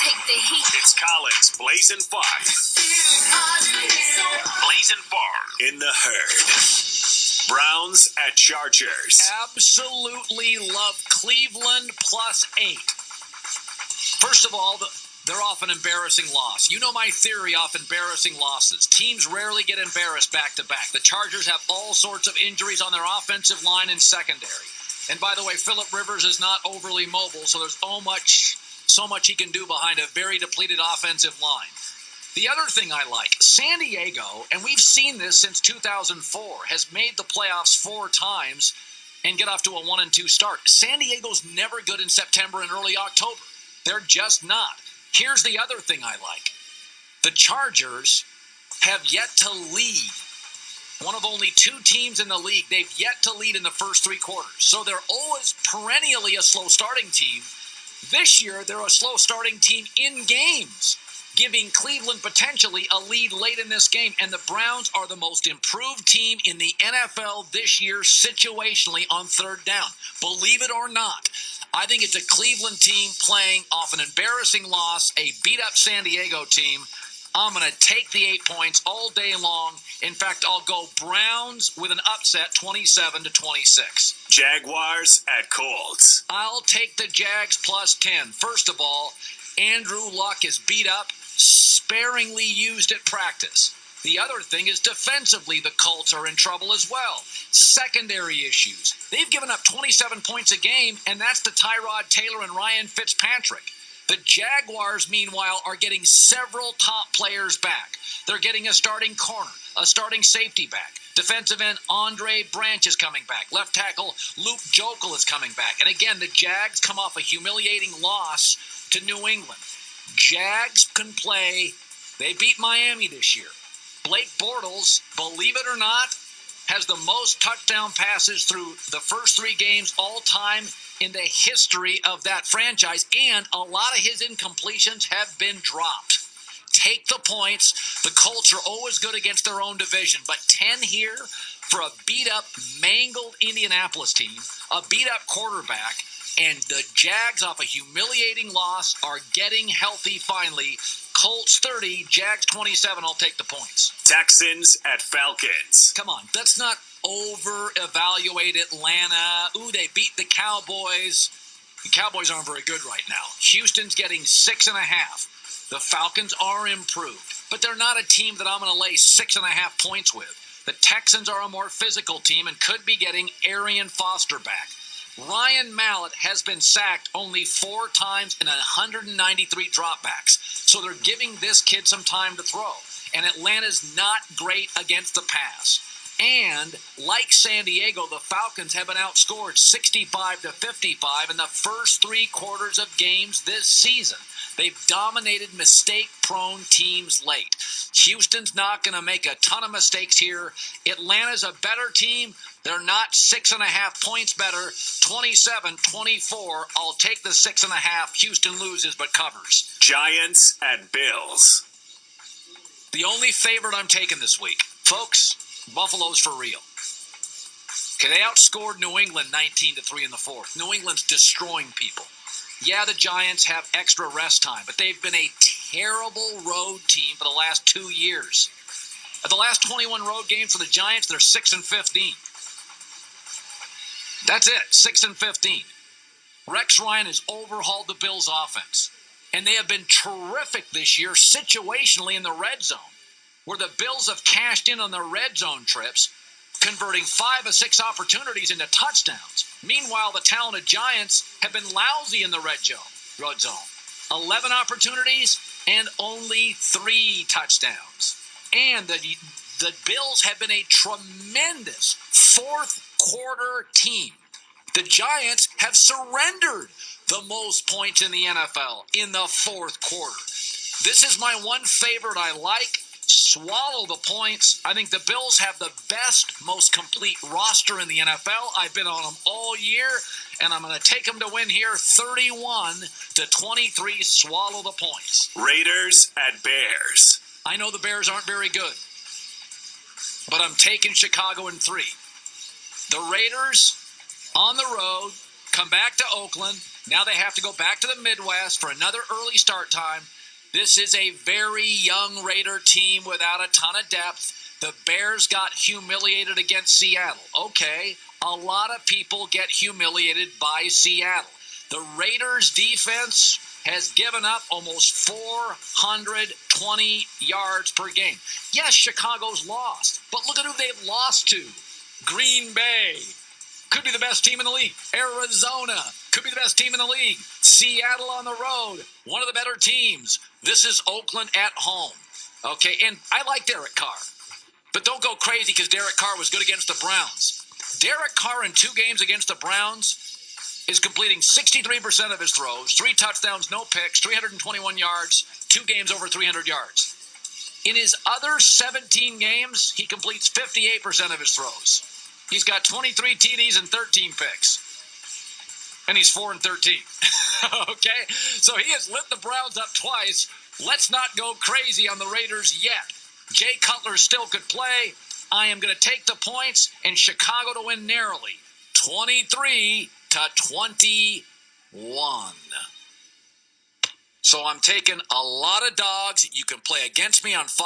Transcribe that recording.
take the heat. It's Colin's Blazing Farm. Blazing Farm in the herd. Browns at Chargers. Absolutely love Cleveland +8. First of all, they're off an embarrassing loss. You know my theory off embarrassing losses. Teams rarely get embarrassed back-to-back. The Chargers have all sorts of injuries on their offensive line and secondary. And by the way, Phillip Rivers is not overly mobile, so there's so much he can do behind a very depleted offensive line. The other thing I like, San Diego, and we've seen this since 2004, has made the playoffs 4 times and get off to a 1-2 start. San Diego's never good in September and early October. They're just not. Here's the other thing I like. The Chargers have yet to lead. One of only 2 teams in the league, they've yet to lead in the first 3 quarters. So they're always perennially a slow starting team. This year, they're a slow starting team in games, giving Cleveland potentially a lead late in this game. And the Browns are the most improved team in the NFL this year situationally on third down. Believe it or not. I think it's a Cleveland team playing off an embarrassing loss, a beat-up San Diego team. I'm going to take the 8 points all day long. In fact, I'll go Browns with an upset, 27-26. Jaguars at Colts. I'll take the Jags +10. First of all, Andrew Luck is beat up, sparingly used at practice. The other thing is defensively, the Colts are in trouble as well. Secondary issues. They've given up 27 points a game, and that's to Tyrod Taylor and Ryan Fitzpatrick. The Jaguars, meanwhile, are getting several top players back. They're getting a starting corner, a starting safety back. Defensive end Andre Branch is coming back. Left tackle Luke Jokel is coming back. And again, the Jags come off a humiliating loss to New England. Jags can play. They beat Miami this year. Blake Bortles, believe it or not, has the most touchdown passes through the first 3 games all time in the history of that franchise, and a lot of his incompletions have been dropped. Take the points. The Colts are always good against their own division, but 10 here for a beat-up, mangled Indianapolis team, a beat-up quarterback, and the Jags, off a humiliating loss, are getting healthy finally. Colts 30, Jags 27. I'll take the points. Texans at Falcons. Come on, let's not over-evaluate Atlanta. Ooh, they beat the Cowboys. The Cowboys aren't very good right now. Houston's getting 6.5. The Falcons are improved, but they're not a team that I'm going to lay 6.5 points with. The Texans are a more physical team and could be getting Arian Foster back. Ryan Mallett has been sacked only 4 times in 193 dropbacks. So they're giving this kid some time to throw. And Atlanta's not great against the pass. And like San Diego, the Falcons have been outscored 65-55 in the first 3 quarters of games this season. They've dominated mistake-prone teams late. Houston's not going to make a ton of mistakes here. Atlanta's a better team. They're not 6.5 points better. 27-24. I'll take the 6.5. Houston loses but covers. Giants at Bills. The only favorite I'm taking this week. Folks, Buffalo's for real. Okay, they outscored New England 19-3 in the 4th. New England's destroying people. Yeah, the Giants have extra rest time, but they've been a terrible road team for the last 2 years. At the last 21 road games for the Giants, they're 6-15. That's it, 6-15. Rex Ryan has overhauled the Bills' offense, and they have been terrific this year situationally in the red zone, where the Bills have cashed in on their red zone trips, converting 5 of 6 opportunities into touchdowns. Meanwhile, the talented Giants have been lousy in the red zone. 11 opportunities and only 3 touchdowns. And the Bills have been a tremendous 4th quarter team. The Giants have surrendered the most points in the NFL in the 4th quarter. This is my one favorite I like. Swallow the points. I think the Bills have the best, most complete roster in the NFL. I've been on them all year, and I'm going to take them to win here 31-23. Swallow the points. Raiders at Bears. I know the Bears aren't very good, but I'm taking Chicago in 3. The Raiders on the road come back to Oakland. Now they have to go back to the Midwest for another early start time. This is a very young Raider team without a ton of depth. The Bears got humiliated against Seattle. Okay, a lot of people get humiliated by Seattle. The Raiders' defense has given up almost 420 yards per game. Yes, Chicago's lost, but look at who they've lost to. Green Bay could be the best team in the league. Arizona could be the best team in the league. Seattle on the road, one of the better teams. This is Oakland at home. Okay, and I like Derek Carr. But don't go crazy because Derek Carr was good against the Browns. Derek Carr in 2 games against the Browns is completing 63% of his throws, 3 touchdowns, no picks, 321 yards, 2 games over 300 yards. In his other 17 games, he completes 58% of his throws. He's got 23 TDs and 13 picks. And he's 4-13. Okay? So he has lit the Browns up twice. Let's not go crazy on the Raiders yet. Jay Cutler still could play. I am going to take the points and Chicago to win narrowly. 23-21. So I'm taking a lot of dogs. You can play against me on Fox.